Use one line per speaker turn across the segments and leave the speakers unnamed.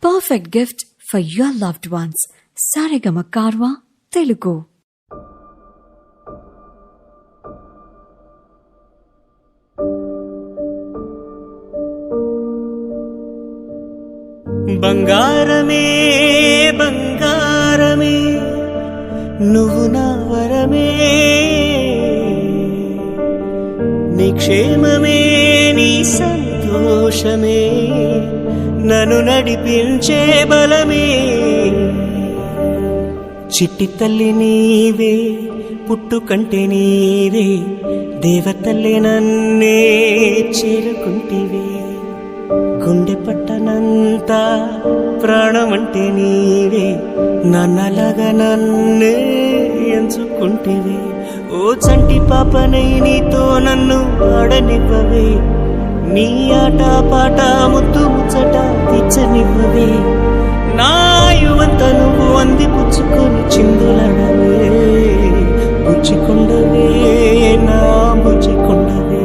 perfect gift for your loved ones. Saregama Karwa Telugu.
బంగారమే బంగారమే నువ్వు నా వరమే, నీ క్షేమమే నీ సంతోషమే నన్ను నడిపించే బలమే. చిట్టి తల్లి నీవే, పుట్టుకంటే నీవే, దేవతల్లే నన్నే చేరుకుంటివే. గుండె పట్టనంత ప్రాణమంటే నీవే, నన్నలాగా నన్నే ఎంచుకుంటివే. ఓ చంటి పాపనై నీతో నన్ను ఆడనివ్వవే, నీ ఆట పాట ముద్దు ముచ్చట తీర్చనివ్వవే. నా యువంత నువ్వు అంది పుచ్చుకొని చిందులడవే, బుజ్జికొండవే నా బుజ్జికొండవే,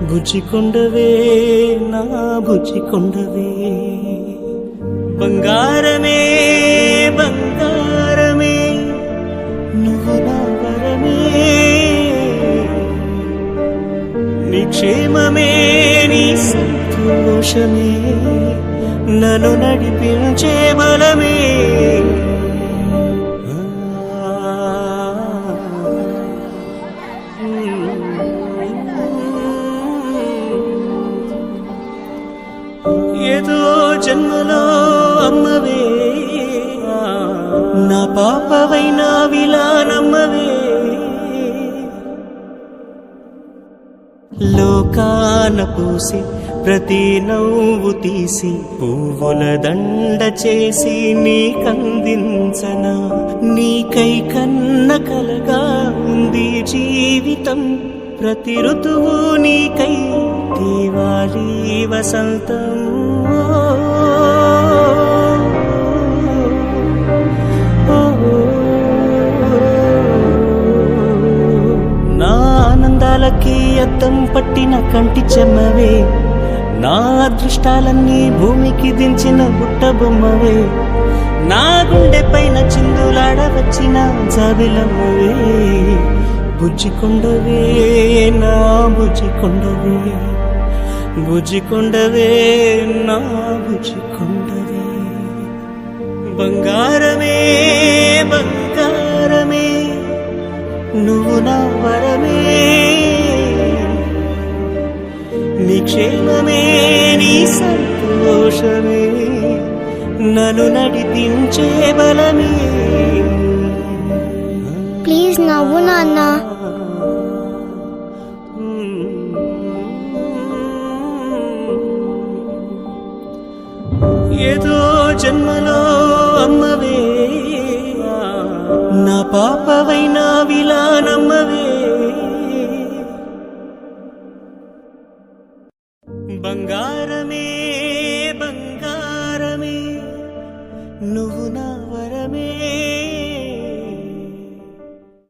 బుజ్జికొండవే నా బుజ్జికొండవే. బంగారమే బంగారమే నువ్వు నా వరమే, నీ క్షేమమే నీ సంతోషమే నన్ను నడిపించే బలమే. ఏదో జన్మలో అమ్మవే, నా పాపవైన విలానమ్మవే. లోకాన పూసి ప్రతి నవ్వు తీసి పువ్వుల దండ చేసి నీకందించనా. నీకై కన్న కలగా ఉంది జీవితం, ప్రతి ఋతువు నీకై దీవాలి వసంతం. నా ఆనందాలకి అద్దం పట్టిన కంటి చెమ్మవే, నా అదృష్టాలన్నీ భూమికి దించిన బుట్ట బొమ్మవే. నా గుండె పైన చిందులాడవచ్చిన జాబిలమ్మవే, బుజ్జికొండవే నా బుజ్జికొండవే, బుజ్జికొండవే నా బుజ్జికొండవే. బంగారమే బంగారమే నువ్వు నా వరమే, నీ క్షేమమే నీ సంతోషమే నన్ను నడిపించే బలమే.
ప్లీజ్ నవ్వు నాన్న.
ఏదో జన్మలో అమ్మవే, నా పాపవైన విలానమ్మవే. బంగారమే బంగారమే నువ్వు నా